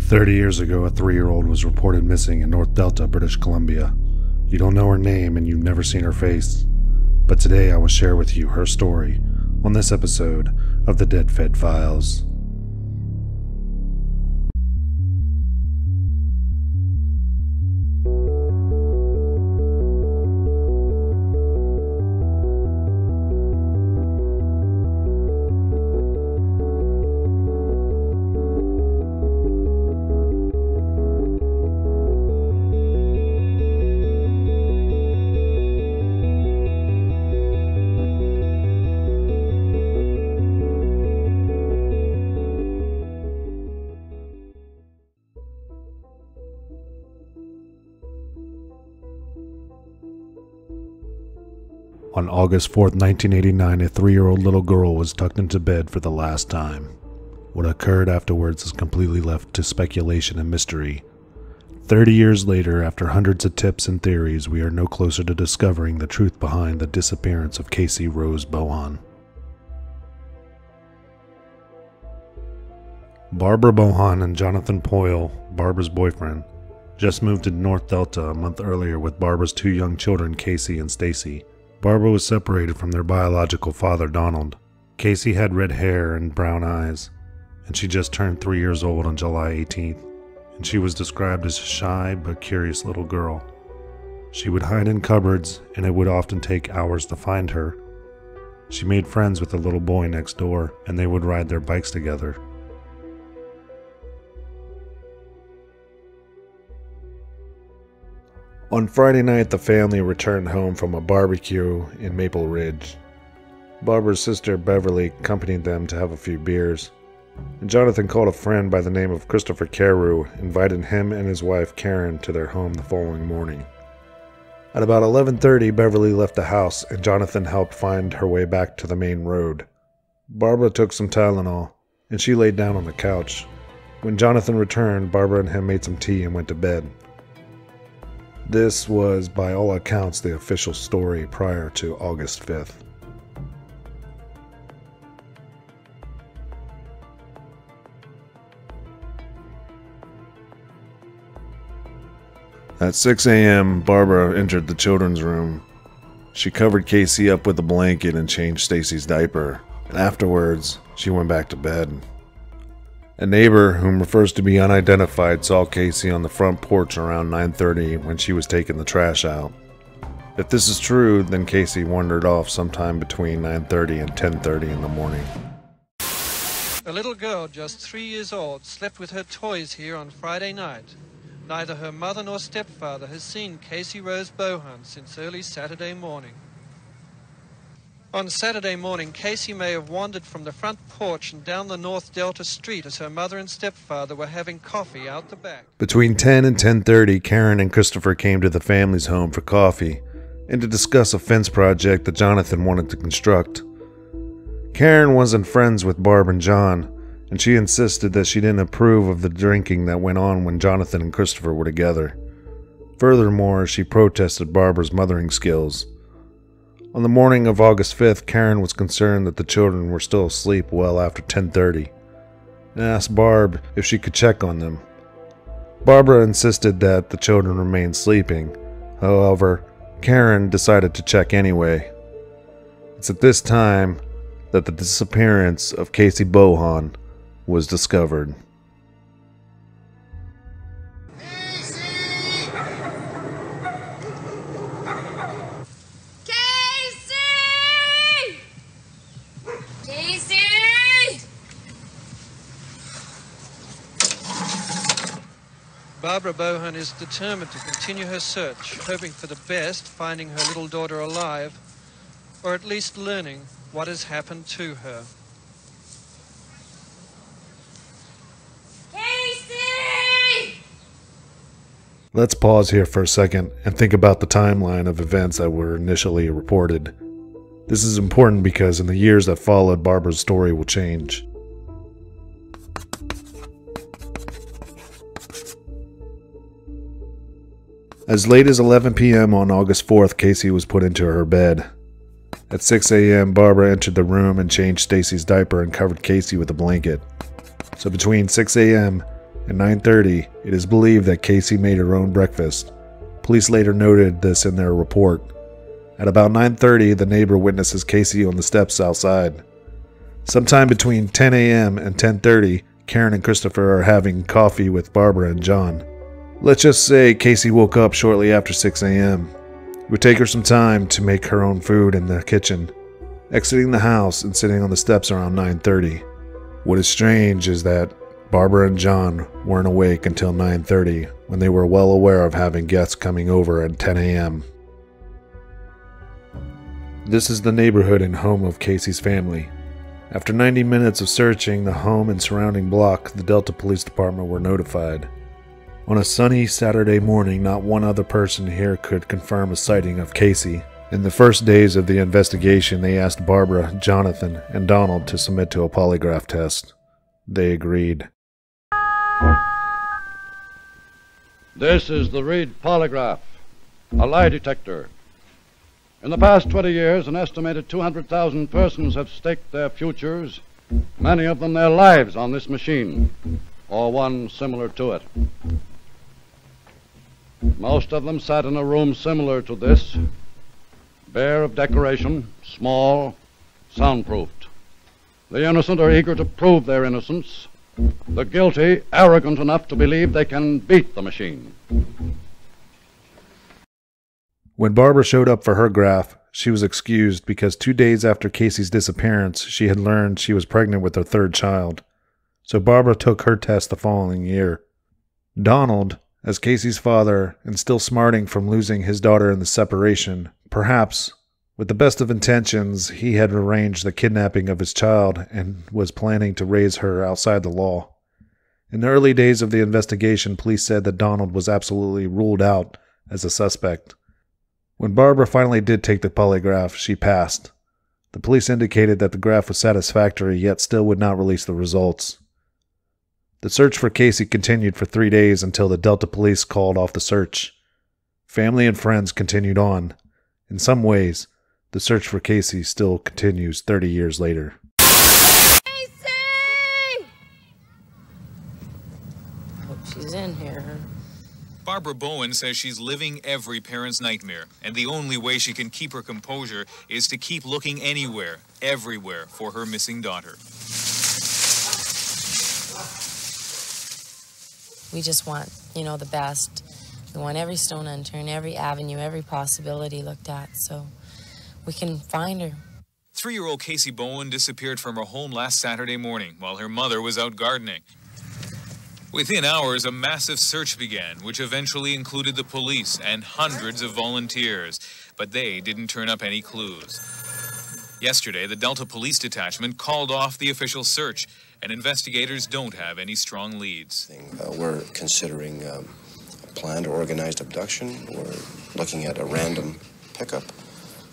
30 years ago, a 3-year-old was reported missing in North Delta, British Columbia. You don't know her name and you've never seen her face. But today I will share with you her story on this episode of the Dead Fed Files. On August 4th, 1989, a 3-year-old little girl was tucked into bed for the last time. What occurred afterwards is completely left to speculation and mystery. 30 years later, after hundreds of tips and theories, we are no closer to discovering the truth behind the disappearance of Casey Rose Bohun. Barbara Bohun and Jonathan Poyle, Barbara's boyfriend, just moved to North Delta a month earlier with Barbara's 2 young children, Casey and Stacy. Barbara was separated from their biological father, Donald. Casey had red hair and brown eyes, and she just turned 3 years old on July 18th, and she was described as a shy but curious little girl. She would hide in cupboards, and it would often take hours to find her. She made friends with the little boy next door, and they would ride their bikes together. On Friday night, the family returned home from a barbecue in Maple Ridge. Barbara's sister Beverly accompanied them to have a few beers, and Jonathan called a friend by the name of Christopher Carew, invited him and his wife Karen to their home the following morning. At about 11:30, Beverly left the house, and Jonathan helped find her way back to the main road. Barbara took some Tylenol, and she laid down on the couch. When Jonathan returned, Barbara and him made some tea and went to bed. This was, by all accounts, the official story prior to August 5th. At 6 a.m., Barbara entered the children's room. She covered Casey up with a blanket and changed Stacy's diaper, and afterwards, she went back to bed. A neighbor, whom refers to be unidentified, saw Casey on the front porch around 9:30 when she was taking the trash out. If this is true, then Casey wandered off sometime between 9:30 and 10:30 in the morning. A little girl just 3 years old slept with her toys here on Friday night. Neither her mother nor stepfather has seen Casey Rose Bohun since early Saturday morning. On Saturday morning, Casey may have wandered from the front porch and down the North Delta street as her mother and stepfather were having coffee out the back. Between 10 and 10:30, Karen and Christopher came to the family's home for coffee and to discuss a fence project that Jonathan wanted to construct. Karen wasn't friends with Barb and John, and she insisted that she didn't approve of the drinking that went on when Jonathan and Christopher were together. Furthermore, she protested Barbara's mothering skills. On the morning of August 5th, Karen was concerned that the children were still asleep well after 10:30 and asked Barb if she could check on them. Barbara insisted that the children remained sleeping. However, Karen decided to check anyway. It's at this time that the disappearance of Casey Bohun was discovered. Barbara Bohun is determined to continue her search, hoping for the best, finding her little daughter alive, or at least learning what has happened to her. Casey! Let's pause here for a second and think about the timeline of events that were initially reported. This is important because in the years that followed, Barbara's story will change. As late as 11 p.m. on August 4th, Casey was put into her bed. At 6 a.m., Barbara entered the room and changed Stacy's diaper and covered Casey with a blanket. So between 6 a.m. At 9:30, it is believed that Casey made her own breakfast. Police later noted this in their report. At about 9:30, the neighbor witnesses Casey on the steps outside. Sometime between 10 a.m. and 10:30, Karen and Christopher are having coffee with Barbara and John. Let's just say Casey woke up shortly after 6 a.m. It would take her some time to make her own food in the kitchen, exiting the house and sitting on the steps around 9:30. What is strange is that Barbara and John weren't awake until 9:30, when they were well aware of having guests coming over at 10 a.m. This is the neighborhood and home of Casey's family. After 90 minutes of searching the home and surrounding block, the Delta Police Department were notified. On a sunny Saturday morning, not one other person here could confirm a sighting of Casey. In the first days of the investigation, they asked Barbara, Jonathan, and Donald to submit to a polygraph test. They agreed. This is the Reed polygraph, a lie detector. In the past 20 years, an estimated 200,000 persons have staked their futures, many of them their lives, on this machine, or one similar to it. Most of them sat in a room similar to this, bare of decoration, small, soundproofed. The innocent are eager to prove their innocence, the guilty arrogant enough to believe they can beat the machine. When Barbara showed up for her graph, she was excused because 2 days after Casey's disappearance, she had learned she was pregnant with her third child. So Barbara took her test the following year. Donald, as Casey's father and still smarting from losing his daughter in the separation, perhaps, with the best of intentions, he had arranged the kidnapping of his child and was planning to raise her outside the law. In the early days of the investigation, police said that Donald was absolutely ruled out as a suspect. When Barbara finally did take the polygraph, she passed. The police indicated that the graph was satisfactory, yet still would not release the results. The search for Casey continued for 3 days until the Delta Police called off the search. Family and friends continued on. In some ways, the search for Casey still continues 30 years later. Casey! Hope she's in here. Barbara Bohun says she's living every parent's nightmare, and the only way she can keep her composure is to keep looking anywhere, everywhere, for her missing daughter. We just want, the best. We want every stone unturned, every avenue, every possibility looked at, so we can find her. 3-year-old Casey Bohun disappeared from her home last Saturday morning while her mother was out gardening. Within hours, a massive search began, which eventually included the police and hundreds of volunteers, but they didn't turn up any clues. Yesterday, the Delta Police Detachment called off the official search, and investigators don't have any strong leads. We're considering a planned or organized abduction. We're looking at a random pickup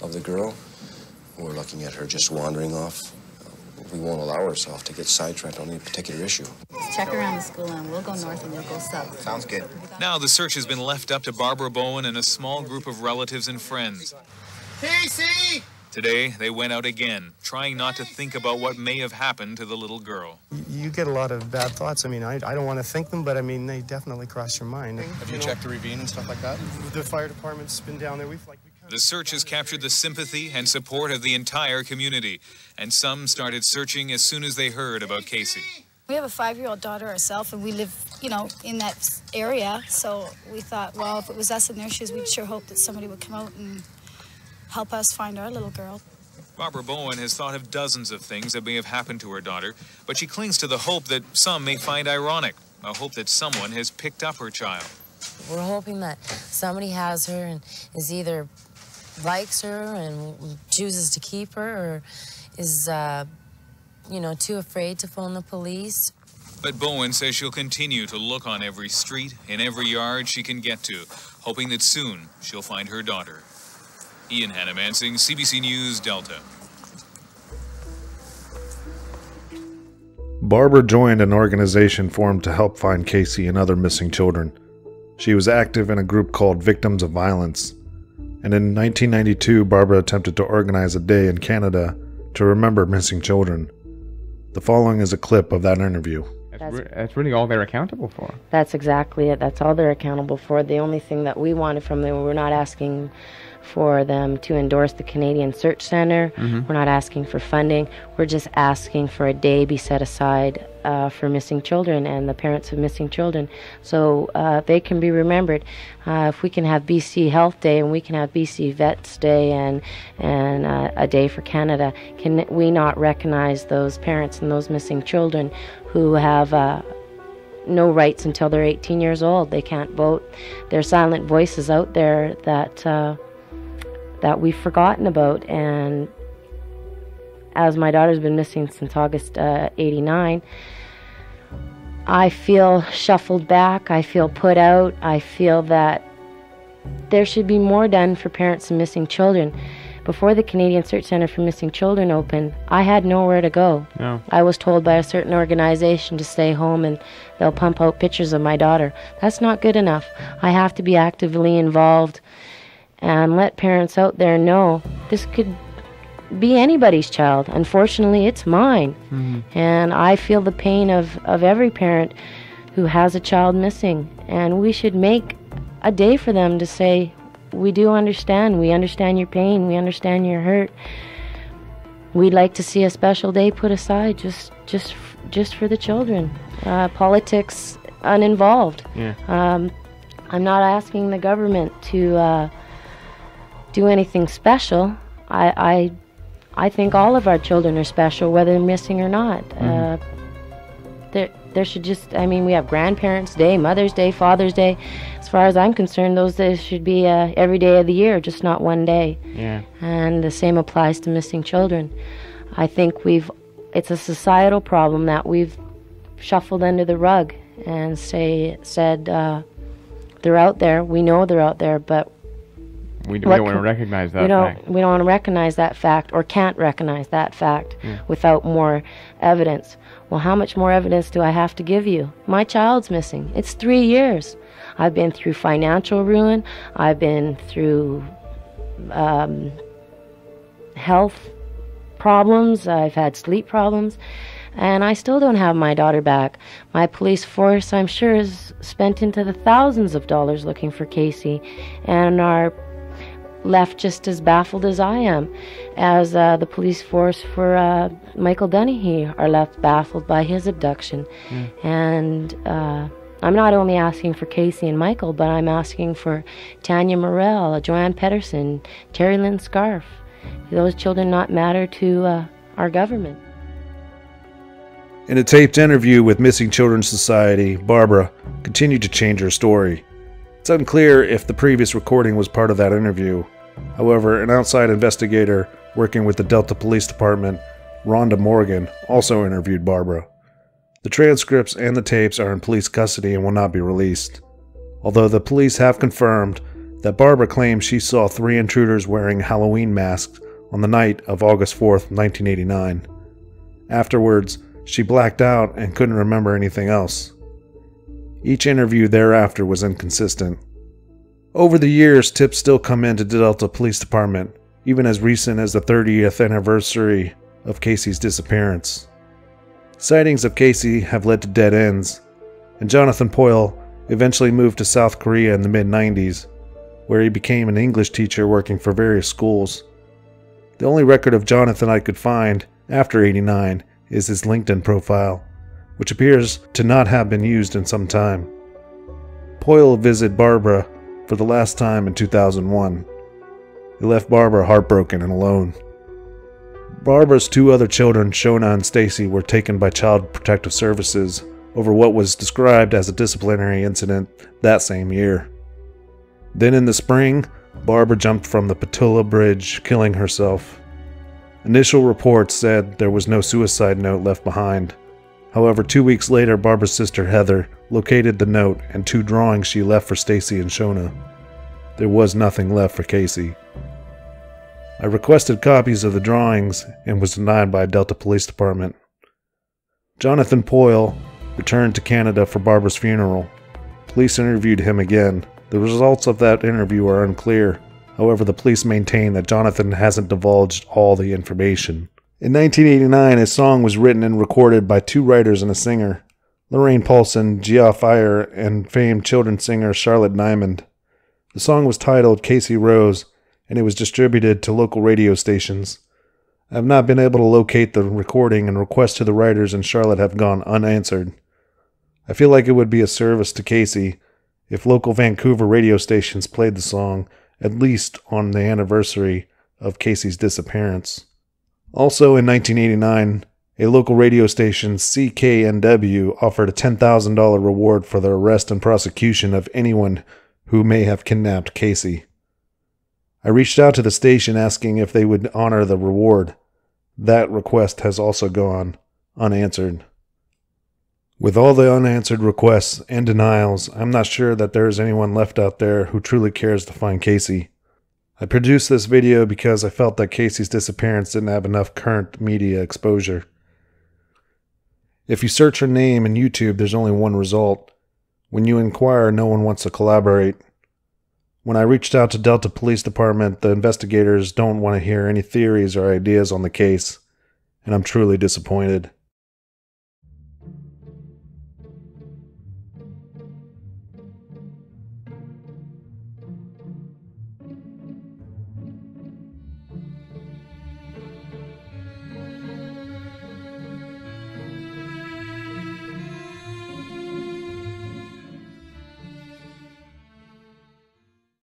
of the girl. We're looking at her just wandering off. We won't allow ourselves to get sidetracked on any particular issue. Let's check around the school and we'll go north and you'll go south. Sounds good. Now the search has been left up to Barbara Bohun and a small group of relatives and friends. Casey! Today, they went out again, trying not to think about what may have happened to the little girl. You get a lot of bad thoughts. I don't want to think them, but they definitely cross your mind. Have you checked the ravine and stuff like that? The fire department's been down there. The search has captured the sympathy and support of the entire community, and some started searching as soon as they heard about Casey. We have a 5-year-old daughter ourselves, and we live, in that area. So we thought, well, if it was us in their shoes, we'd sure hope that somebody would come out and help us find our little girl. Barbara Bohun has thought of dozens of things that may have happened to her daughter, but she clings to the hope that some may find ironic, a hope that someone has picked up her child. We're hoping that somebody has her and is either likes her and chooses to keep her, or is, too afraid to phone the police. But Bohun says she'll continue to look on every street, in every yard she can get to, hoping that soon she'll find her daughter. Ian Hannamansing, CBC News, Delta. Barbara joined an organization formed to help find Casey and other missing children. She was active in a group called Victims of Violence. And in 1992, Barbara attempted to organize a day in Canada to remember missing children. The following is a clip of that interview. That's really all they're accountable for. That's exactly it. That's all they're accountable for. The only thing that we wanted from them, we're not asking for them to endorse the Canadian Search Centre. We're not asking for funding. We're just asking for a day be set aside for missing children and the parents of missing children, so they can be remembered. If we can have BC Health Day and we can have BC Vets Day and a day for Canada, can we not recognize those parents and those missing children who have no rights until they're 18 years old? They can't vote. There are silent voices out there that we've forgotten about. And as my daughter's been missing since August '89, I feel shuffled back. I feel put out. I feel that there should be more done for parents of missing children. Before the Canadian Search Centre for Missing Children opened, I had nowhere to go. No. I was told by a certain organization to stay home and they'll pump out pictures of my daughter. That's not good enough. I have to be actively involved and let parents out there know this could be anybody's child. Unfortunately, it's mine. And I feel the pain of every parent who has a child missing. And we should make a day for them to say, we do understand. We understand your pain. We understand your hurt. We'd like to see a special day put aside just for the children. Politics uninvolved. Yeah. I'm not asking the government to do anything special. I think all of our children are special, whether they're missing or not. There should just, I mean, we have Grandparents' Day, Mother's Day, Father's Day. As far as I'm concerned, those days should be every day of the year, just not one day. Yeah. And the same applies to missing children. I think it's a societal problem that we've shuffled under the rug and said they're out there. We know they're out there, but we don't want to recognize that fact. We don't want to recognize that fact, or can't recognize that fact without more evidence. Well, how much more evidence do I have to give you? My child's missing. It's 3 years. I've been through financial ruin. I've been through health problems. I've had sleep problems. And I still don't have my daughter back. My police force, I'm sure, is spent into the thousands of dollars looking for Casey, and are left just as baffled as I am, as the police force for Michael Dennehy are left baffled by his abduction. And I'm not only asking for Casey and Michael, but I'm asking for Tanya Morell, Joanne Pedersen, Terry Lynn Scarf. Those children not matter to our government. In a taped interview with Missing Children Society, Barbara continued to change her story. It's unclear if the previous recording was part of that interview. However, an outside investigator working with the Delta Police Department, Rhonda Morgan, also interviewed Barbara. The transcripts and the tapes are in police custody and will not be released. Although the police have confirmed that Barbara claims she saw 3 intruders wearing Halloween masks on the night of August 4th, 1989. Afterwards, she blacked out and couldn't remember anything else. Each interview thereafter was inconsistent. Over the years, tips still come into the Delta Police Department, even as recent as the 30th anniversary of Casey's disappearance. Sightings of Casey have led to dead ends, and Jonathan Poyle eventually moved to South Korea in the mid-90s, where he became an English teacher working for various schools. The only record of Jonathan I could find after '89 is his LinkedIn profile, which appears to not have been used in some time. Poyle visited Barbara for the last time in 2001. He left Barbara heartbroken and alone. Barbara's 2 other children, Shona and Stacy, were taken by Child Protective Services over what was described as a disciplinary incident that same year. Then in the spring, Barbara jumped from the Patula Bridge, killing herself. Initial reports said there was no suicide note left behind. However, 2 weeks later, Barbara's sister Heather located the note and 2 drawings she left for Stacy and Shona. There was nothing left for Casey. I requested copies of the drawings and was denied by Delta Police Department. Jonathan Poyle returned to Canada for Barbara's funeral. Police interviewed him again. The results of that interview are unclear. However, the police maintain that Jonathan hasn't divulged all the information. In 1989, a song was written and recorded by 2 writers and a singer. Lorraine Paulson, Geoff Iyer, and famed children's singer Charlotte Nyman. The song was titled Casey Rose, and it was distributed to local radio stations. I have not been able to locate the recording, and requests to the writers and Charlotte have gone unanswered. I feel like it would be a service to Casey if local Vancouver radio stations played the song, at least on the anniversary of Casey's disappearance. Also in 1989, a local radio station, CKNW, offered a $10,000 reward for the arrest and prosecution of anyone who may have kidnapped Casey. I reached out to the station asking if they would honor the reward. That request has also gone unanswered. With all the unanswered requests and denials, I'm not sure that there is anyone left out there who truly cares to find Casey. I produced this video because I felt that Casey's disappearance didn't have enough current media exposure. If you search her name in YouTube, there's only one result. When you inquire, no one wants to collaborate. When I reached out to Delta Police Department, the investigators don't want to hear any theories or ideas on the case, and I'm truly disappointed.